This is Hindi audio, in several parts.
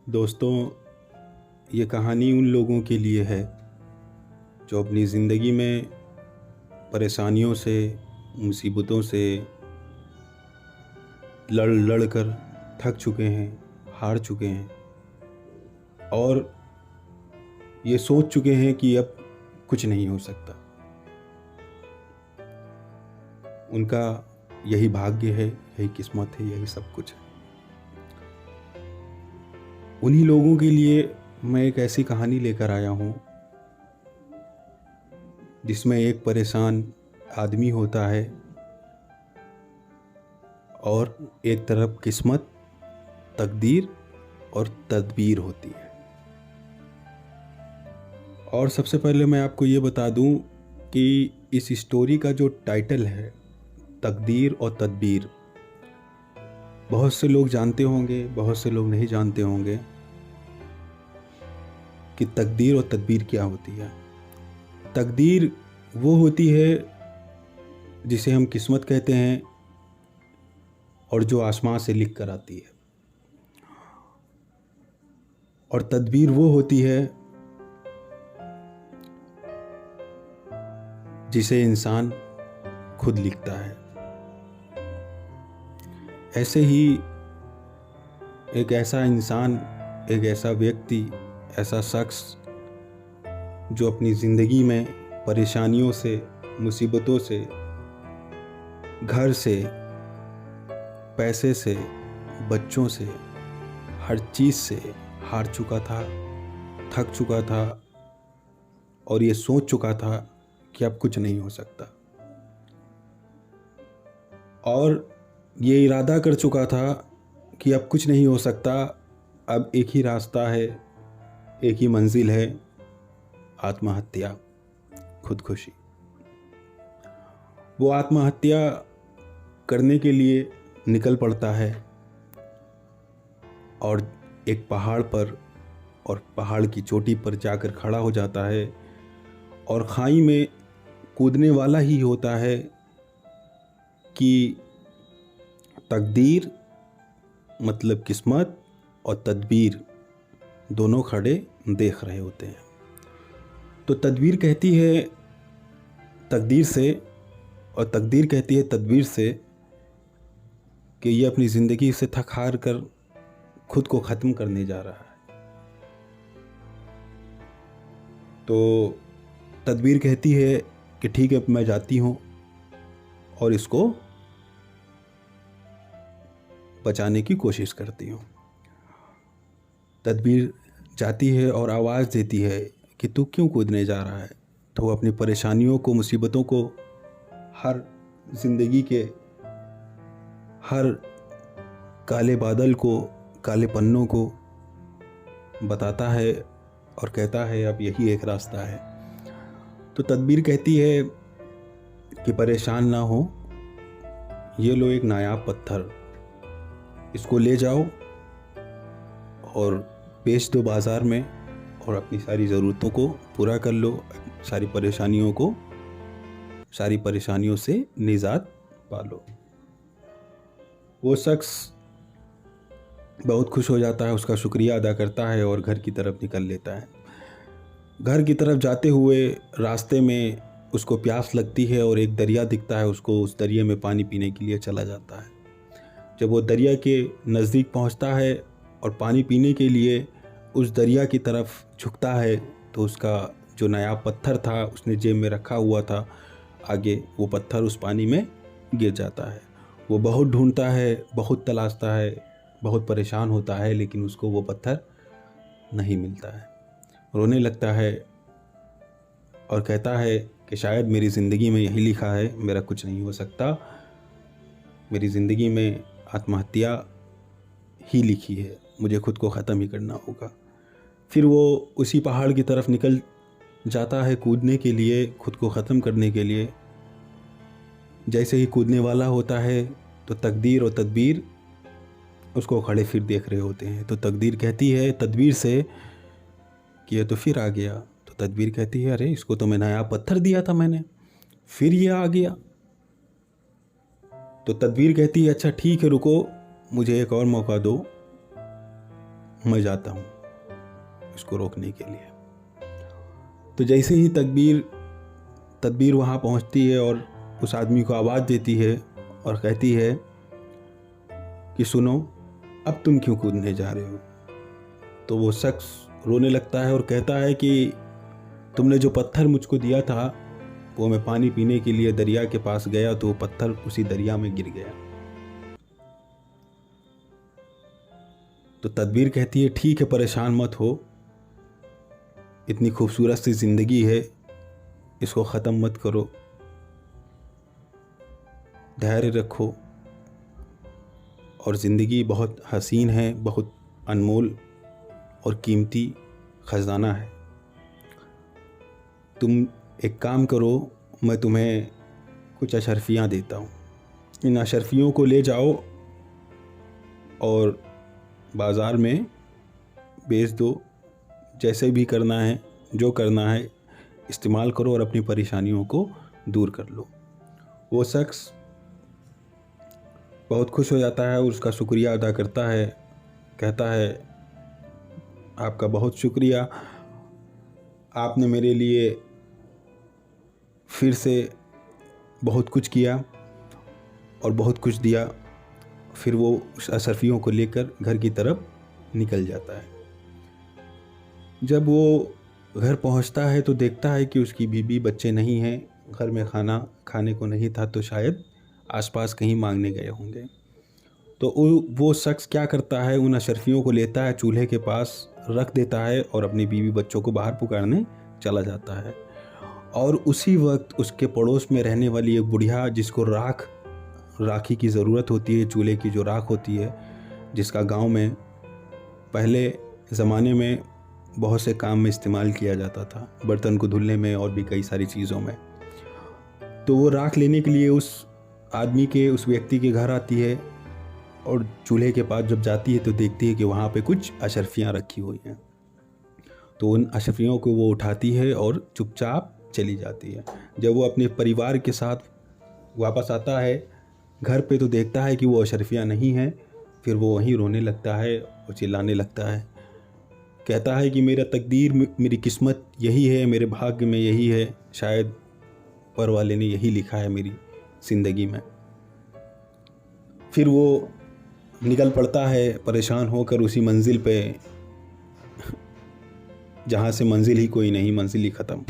दोस्तों, ये कहानी उन लोगों के लिए है जो अपनी ज़िंदगी में परेशानियों से, मुसीबतों से लड़ लड़ कर थक चुके हैं, हार चुके हैं और ये सोच चुके हैं कि अब कुछ नहीं हो सकता। उनका यही भाग्य है, यही किस्मत है, यही सब कुछ है। उन्हीं लोगों के लिए मैं एक ऐसी कहानी लेकर आया हूँ जिसमें एक परेशान आदमी होता है और एक तरफ किस्मत, तकदीर और तदबीर होती है। और सबसे पहले मैं आपको ये बता दूं कि इस स्टोरी का जो टाइटल है, तकदीर और तदबीर, बहुत से लोग जानते होंगे, बहुत से लोग नहीं जानते होंगे कि तकदीर और तदबीर क्या होती है। तकदीर वो होती है जिसे हम किस्मत कहते हैं और जो आसमान से लिख कर आती है, और तदबीर वो होती है जिसे इंसान खुद लिखता है। ऐसे ही एक ऐसा इंसान, एक ऐसा व्यक्ति, ऐसा शख्स जो अपनी ज़िंदगी में परेशानियों से, मुसीबतों से, घर से, पैसे से, बच्चों से, हर चीज़ से हार चुका था, थक चुका था और ये सोच चुका था कि अब कुछ नहीं हो सकता, और ये इरादा कर चुका था कि अब कुछ नहीं हो सकता, अब एक ही रास्ता है, एक ही मंजिल है, आत्महत्या, खुदकुशी। वो आत्महत्या करने के लिए निकल पड़ता है और एक पहाड़ पर, और पहाड़ की चोटी पर जाकर खड़ा हो जाता है और खाई में कूदने वाला ही होता है कि तकदीर मतलब किस्मत और तदबीर दोनों खड़े देख रहे होते हैं। तो तदबीर कहती है तकदीर से और तकदीर कहती है तदबीर से कि ये अपनी ज़िंदगी से थक हार कर खुद को ख़त्म करने जा रहा है। तो तदबीर कहती है कि ठीक है, मैं जाती हूँ और इसको बचाने की कोशिश करती हूँ। तदबीर जाती है और आवाज़ देती है कि तू क्यों कूदने जा रहा है। तो वो अपनी परेशानियों को, मुसीबतों को, हर ज़िंदगी के हर काले बादल को, काले पन्नों को बताता है और कहता है अब यही एक रास्ता है। तो तदबीर कहती है कि परेशान ना हो, ये लो एक नायाब पत्थर, इसको ले जाओ और बेच दो बाज़ार में और अपनी सारी ज़रूरतों को पूरा कर लो, सारी परेशानियों से निजात पा लो। वो शख्स बहुत खुश हो जाता है, उसका शुक्रिया अदा करता है और घर की तरफ निकल लेता है। घर की तरफ जाते हुए रास्ते में उसको प्यास लगती है और एक दरिया दिखता है उसको। उस दरिया में पानी पीने के लिए चला जाता है। जब वो दरिया के नज़दीक पहुंचता है और पानी पीने के लिए उस दरिया की तरफ झुकता है तो उसका जो नया पत्थर था, उसने जेब में रखा हुआ था, आगे वो पत्थर उस पानी में गिर जाता है। वो बहुत ढूंढता है, बहुत तलाशता है, बहुत परेशान होता है, लेकिन उसको वो पत्थर नहीं मिलता है। रोने लगता है और कहता है कि शायद मेरी ज़िंदगी में यही लिखा है, मेरा कुछ नहीं हो सकता, मेरी ज़िंदगी में आत्महत्या ही लिखी है, मुझे खुद को ख़त्म ही करना होगा। फिर वो उसी पहाड़ की तरफ निकल जाता है कूदने के लिए, खुद को ख़त्म करने के लिए। जैसे ही कूदने वाला होता है तो तकदीर और तदबीर उसको खड़े फिर देख रहे होते हैं। तो तकदीर कहती है तदबीर से कि ये तो फिर आ गया। तो तदबीर कहती है अरे, इसको तो मैं नया पत्थर दिया था मैंने, फिर ये आ गया। तो तदबीर कहती है अच्छा ठीक है, रुको, मुझे एक और मौका दो, मैं जाता हूँ इसको रोकने के लिए। तो जैसे ही तदबीर वहाँ पहुँचती है और उस आदमी को आवाज़ देती है और कहती है कि सुनो, अब तुम क्यों कूदने जा रहे हो। तो वो शख्स रोने लगता है और कहता है कि तुमने जो पत्थर मुझको दिया था वो मैं पानी पीने के लिए दरिया के पास गया तो वो पत्थर उसी दरिया में गिर गया। तो तदबीर कहती है ठीक है, परेशान मत हो, इतनी खूबसूरत सी ज़िंदगी है, इसको ख़त्म मत करो, धैर्य रखो, और ज़िंदगी बहुत हसीन है, बहुत अनमोल और कीमती ख़जाना है। तुम एक काम करो, मैं तुम्हें कुछ अशरफियाँ देता हूँ, इन अशरफियों को ले जाओ और बाज़ार में बेच दो, जैसे भी करना है, जो करना है इस्तेमाल करो और अपनी परेशानियों को दूर कर लो। वो शख्स बहुत खुश हो जाता है और उसका शुक्रिया अदा करता है, कहता है आपका बहुत शुक्रिया, आपने मेरे लिए फिर से बहुत कुछ किया और बहुत कुछ दिया। फिर वो उस अशरफियों को लेकर घर की तरफ निकल जाता है। जब वो घर पहुंचता है तो देखता है कि उसकी बीवी बच्चे नहीं हैं, घर में खाना खाने को नहीं था, तो शायद आसपास कहीं मांगने गए होंगे। तो वो शख्स क्या करता है, उन अशरफियों को लेता है, चूल्हे के पास रख देता है और अपनी बीवी बच्चों को बाहर पुकारने चला जाता है। और उसी वक्त उसके पड़ोस में रहने वाली एक बुढ़िया, जिसको राखी की ज़रूरत होती है, चूल्हे की जो राख होती है, जिसका गांव में पहले ज़माने में बहुत से काम में इस्तेमाल किया जाता था, बर्तन को धुलने में और भी कई सारी चीज़ों में। तो वो राख लेने के लिए उस व्यक्ति के घर आती है और चूल्हे के पास जब जाती है तो देखती है कि वहाँ पे कुछ अशरफियाँ रखी हुई हैं। तो उन अशरफियों को वो उठाती है और चुपचाप चली जाती है। जब वो अपने परिवार के साथ वापस आता है घर पे तो देखता है कि वो अशरफियाँ नहीं हैं। फिर वो वहीं रोने लगता है और चिल्लाने लगता है, कहता है कि मेरा तकदीर, मेरी किस्मत यही है, मेरे भाग्य में यही है, शायद ऊपर वाले ने यही लिखा है मेरी ज़िंदगी में। फिर वो निकल पड़ता है परेशान होकर उसी मंजिल पे जहाँ से मंजिल ही कोई नहीं, मंजिल ही ख़त्म।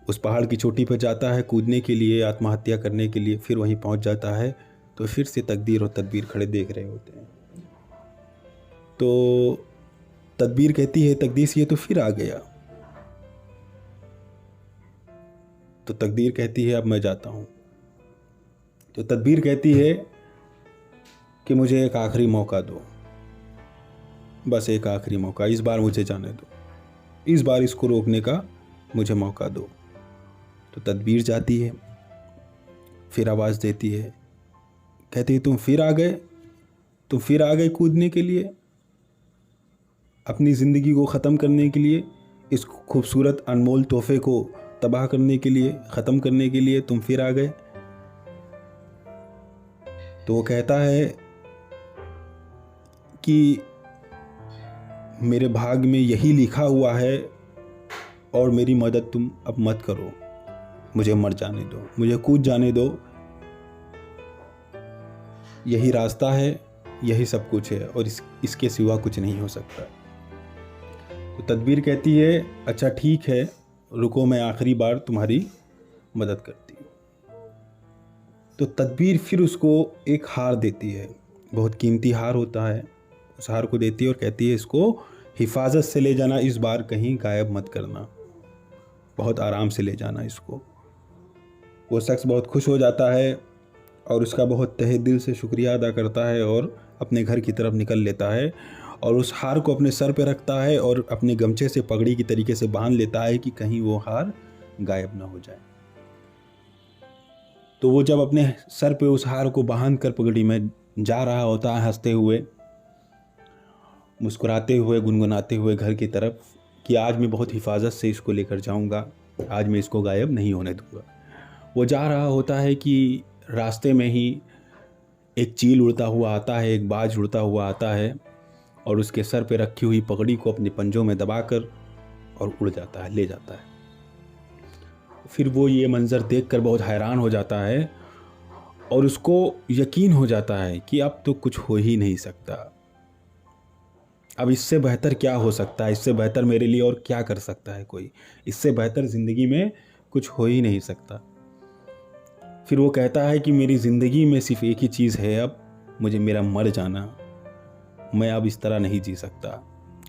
उस पहाड़ की चोटी पर जाता है कूदने के लिए, आत्महत्या करने के लिए। फिर वहीं पहुँच जाता है तो फिर से तकदीर और तदबीर खड़े देख रहे होते हैं। तो तदबीर कहती है तकदीर से ये तो फिर आ गया। तो तकदीर कहती है अब मैं जाता हूँ। तो तदबीर कहती है कि मुझे एक आखिरी मौका दो, बस एक आखिरी मौका, इस बार मुझे जाने दो, इस बार इसको रोकने का मुझे मौका दो। तो तदबीर जाती है, फिर आवाज़ देती है, कहती है तुम फिर आ गए कूदने के लिए, अपनी ज़िंदगी को ख़त्म करने के लिए, इस खूबसूरत अनमोल तोहफे को तबाह करने के लिए, ख़त्म करने के लिए तुम फिर आ गए। तो वो कहता है कि मेरे भाग्य में यही लिखा हुआ है और मेरी मदद तुम अब मत करो, मुझे मर जाने दो, मुझे कूद जाने दो, यही रास्ता है, यही सब कुछ है और इसके सिवा कुछ नहीं हो सकता। तो तदबीर कहती है अच्छा ठीक है, रुको, मैं आखिरी बार तुम्हारी मदद करती हूँ। तो तदबीर फिर उसको एक हार देती है, बहुत कीमती हार होता है, उस हार को देती है और कहती है इसको हिफाजत से ले जाना, इस बार कहीं गायब मत करना, बहुत आराम से ले जाना इसको। वो शख्स बहुत खुश हो जाता है और उसका बहुत तहे दिल से शुक्रिया अदा करता है और अपने घर की तरफ निकल लेता है और उस हार को अपने सर पे रखता है और अपने गमछे से पगड़ी की तरीके से बांध लेता है कि कहीं वो हार गायब ना हो जाए। तो वो जब अपने सर पे उस हार को बांध कर पगड़ी में जा रहा होता है, हंसते हुए, मुस्कुराते हुए, गुनगुनाते हुए घर की तरफ, कि आज मैं बहुत हिफाजत से इसको लेकर जाऊंगा, आज मैं इसको गायब नहीं होने दूंगा। वो जा रहा होता है कि रास्ते में ही एक चील उड़ता हुआ आता है, एक बाज उड़ता हुआ आता है और उसके सर पे रखी हुई पगड़ी को अपने पंजों में दबाकर और उड़ जाता है, ले जाता है। फिर वो ये मंज़र देखकर बहुत हैरान हो जाता है और उसको यकीन हो जाता है कि अब तो कुछ हो ही नहीं सकता, अब इससे बेहतर क्या हो सकता है, इससे बेहतर मेरे लिए और क्या कर सकता है कोई, इससे बेहतर ज़िंदगी में कुछ हो ही नहीं सकता। फिर वो कहता है कि मेरी ज़िंदगी में सिर्फ एक ही चीज़ है, अब मुझे मेरा मर जाना, मैं अब इस तरह नहीं जी सकता,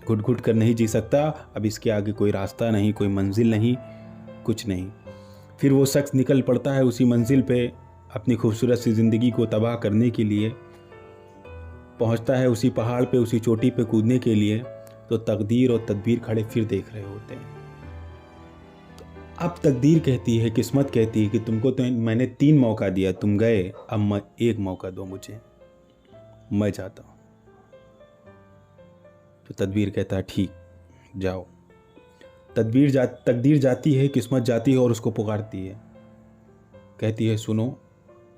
घुट घुट कर नहीं जी सकता, अब इसके आगे कोई रास्ता नहीं, कोई मंजिल नहीं, कुछ नहीं। फिर वो शख्स निकल पड़ता है उसी मंजिल पे अपनी खूबसूरत सी ज़िंदगी को तबाह करने के लिए, पहुंचता है उसी पहाड़ पे, उसी चोटी पे कूदने के लिए। तो तकदीर और तदबीर खड़े फिर देख रहे होते हैं। तो अब तकदीर कहती है, किस्मत कहती है कि तुमको तो मैंने 3 मौका दिया, तुम गए, अब 1 मौका दो मुझे, मैं चाहता हूँ। तो तदबीर कहता है ठीक, जाओ। तकदीर जाती है, किस्मत जाती है और उसको पुकारती है, कहती है सुनो।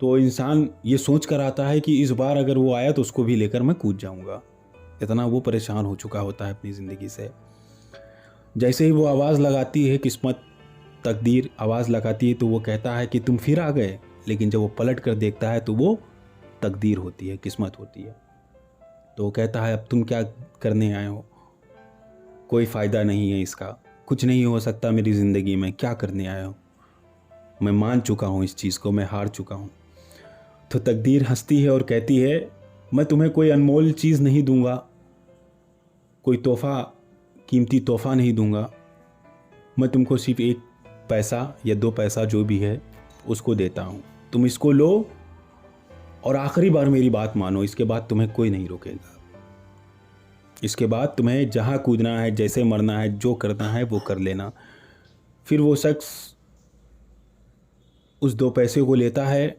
तो इंसान ये सोच कर आता है कि इस बार अगर वो आया तो उसको भी लेकर मैं कूद जाऊंगा, इतना वो परेशान हो चुका होता है अपनी ज़िंदगी से। जैसे ही वो आवाज़ लगाती है, किस्मत तकदीर आवाज़ लगाती है, तो वो कहता है कि तुम फिर आ गए। लेकिन जब वो पलट कर देखता है तो वो तकदीर होती है, किस्मत होती है। तो वो कहता है अब तुम क्या करने आए हो, कोई फ़ायदा नहीं है इसका, कुछ नहीं हो सकता मेरी ज़िंदगी में, क्या करने आए हो, मैं मान चुका हूँ इस चीज़ को, मैं हार चुका हूँ। तो तकदीर हंसती है और कहती है मैं तुम्हें कोई अनमोल चीज़ नहीं दूंगा, कोई तोहफ़ा, कीमती तोहफ़ा नहीं दूंगा, मैं तुमको सिर्फ 1 पैसा या 2 पैसा जो भी है उसको देता हूँ, तुम इसको लो और आखिरी बार मेरी बात मानो, इसके बाद तुम्हें कोई नहीं रोकेगा, इसके बाद तुम्हें जहाँ कूदना है, जैसे मरना है, जो करना है वो कर लेना। फिर वो शख्स उस 2 पैसे को लेता है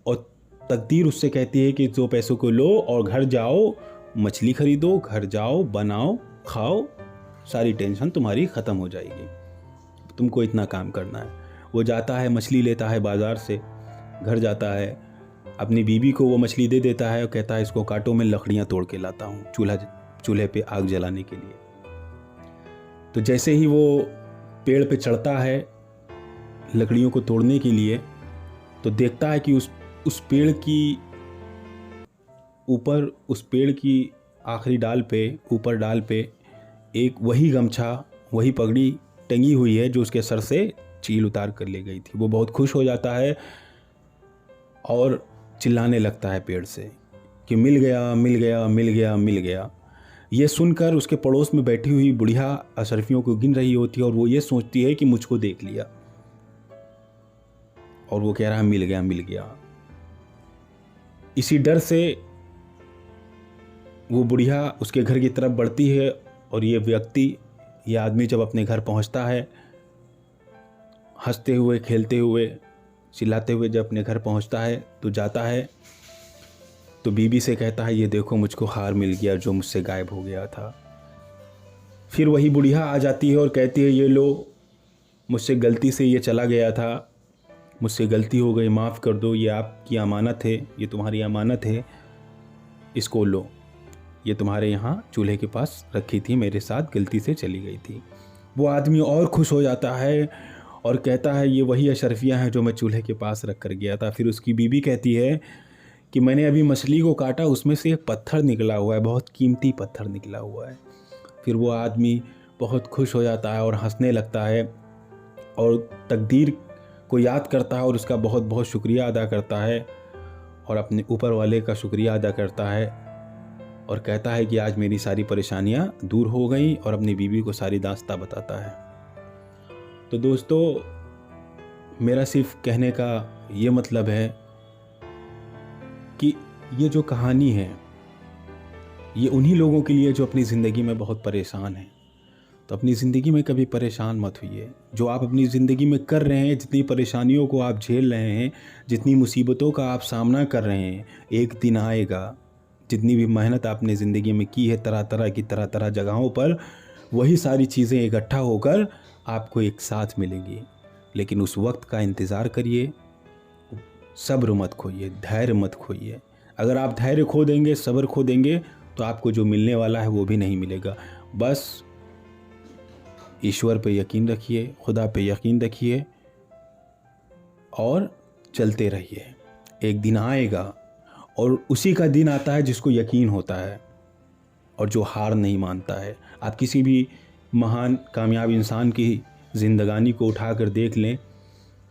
और तकदीर उससे कहती है कि 2 पैसों को लो और घर जाओ, मछली खरीदो, घर जाओ, बनाओ, खाओ, सारी टेंशन तुम्हारी ख़त्म हो जाएगी, तुमको इतना काम करना है। वो जाता है, मछली लेता है बाज़ार से, घर जाता है, अपनी बीवी को वो मछली दे देता है और कहता है इसको काटो, मैं लकड़ियाँ तोड़ के लाता हूँ चूल्हे पे आग जलाने के लिए। तो जैसे ही वो पेड़ पे चढ़ता है लकड़ियों को तोड़ने के लिए, तो देखता है कि उस पेड़ की ऊपर, उस पेड़ की आखिरी डाल पे, ऊपर डाल पे एक वही गमछा, वही पगड़ी टंगी हुई है जो उसके सर से चील उतार कर ले गई थी। वो बहुत खुश हो जाता है और चिल्लाने लगता है पेड़ से कि मिल गया, मिल गया, मिल गया, मिल गया। ये सुनकर उसके पड़ोस में बैठी हुई बुढ़िया अशरफियों को गिन रही होती है और वो ये सोचती है कि मुझको देख लिया, और वो कह रहा है मिल गया, मिल गया। इसी डर से वो बुढ़िया उसके घर की तरफ बढ़ती है और ये आदमी जब अपने घर पहुंचता है, हंसते हुए, खेलते हुए, चिल्लाते हुए जब अपने घर पहुंचता है, तो जाता है तो बीबी से कहता है ये देखो मुझको हार मिल गया जो मुझसे गायब हो गया था। फिर वही बुढ़िया आ जाती है और कहती है ये लो, मुझसे गलती से ये चला गया था, मुझसे गलती हो गई, माफ़ कर दो, ये आपकी अमानत है, ये तुम्हारी अमानत है, इसको लो, ये तुम्हारे यहाँ चूल्हे के पास रखी थी, मेरे साथ गलती से चली गई थी। वो आदमी और खुश हो जाता है और कहता है ये वही अशरफियाँ हैं जो मैं चूल्हे के पास रख कर गया था। फिर उसकी बीबी कहती है कि मैंने अभी मछली को काटा, उसमें से एक पत्थर निकला हुआ है, बहुत कीमती पत्थर निकला हुआ है। फिर वो आदमी बहुत खुश हो जाता है और हंसने लगता है और तकदीर को याद करता है और उसका बहुत बहुत शुक्रिया अदा करता है और अपने ऊपर वाले का शुक्रिया अदा करता है और कहता है कि आज मेरी सारी परेशानियां दूर हो गई, और अपनी बीवी को सारी दास्तां बताता है। तो दोस्तों, मेरा सिर्फ कहने का ये मतलब है कि ये जो कहानी है ये उन्हीं लोगों के लिए जो अपनी ज़िंदगी में बहुत परेशान हैं। तो अपनी ज़िंदगी में कभी परेशान मत होइए। जो आप अपनी ज़िंदगी में कर रहे हैं, जितनी परेशानियों को आप झेल रहे हैं, जितनी मुसीबतों का आप सामना कर रहे हैं, एक दिन आएगा, जितनी भी मेहनत आपने ज़िंदगी में की है तरह तरह जगहों पर, वही सारी चीज़ें इकट्ठा होकर आपको एक साथ मिलेंगी। लेकिन उस वक्त का इंतज़ार करिए, सब्र मत खोइए, धैर्य मत खोइए। अगर आप धैर्य खो देंगे, सब्र खो देंगे, तो आपको जो मिलने वाला है वो भी नहीं मिलेगा। बस ईश्वर पे यकीन रखिए, खुदा पे यकीन रखिए और चलते रहिए। एक दिन आएगा और उसी का दिन आता है जिसको यकीन होता है और जो हार नहीं मानता है। आप किसी भी महान कामयाब इंसान की ज़िंदगानी को उठाकर देख लें,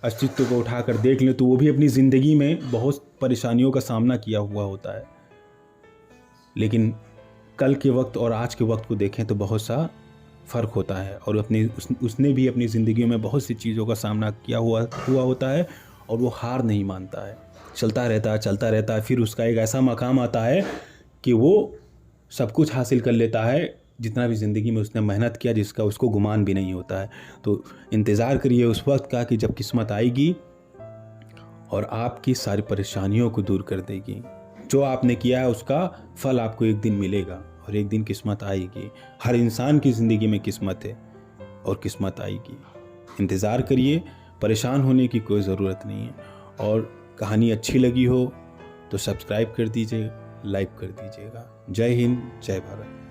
अस्तित्व को उठाकर देख लें, तो वो भी अपनी ज़िंदगी में बहुत परेशानियों का सामना किया हुआ होता है। लेकिन कल के वक्त और आज के वक्त को देखें तो बहुत सा फ़र्क होता है और उसने भी अपनी ज़िंदगी में बहुत सी चीज़ों का सामना किया हुआ होता है और वो हार नहीं मानता है, चलता रहता है। फिर उसका एक ऐसा मकाम आता है कि वो सब कुछ हासिल कर लेता है जितना भी ज़िंदगी में उसने मेहनत किया, जिसका उसको गुमान भी नहीं होता है। तो इंतज़ार करिए उस वक्त का कि जब किस्मत आएगी और आपकी सारी परेशानियों को दूर कर देगी। जो आपने किया है उसका फल आपको एक दिन मिलेगा और एक दिन किस्मत आएगी। हर इंसान की ज़िंदगी में किस्मत है और किस्मत आएगी। इंतज़ार करिए, परेशान होने की कोई ज़रूरत नहीं है। और कहानी अच्छी लगी हो तो सब्सक्राइब कर दीजिए, लाइक कर दीजिएगा। जय हिंद, जय भारत।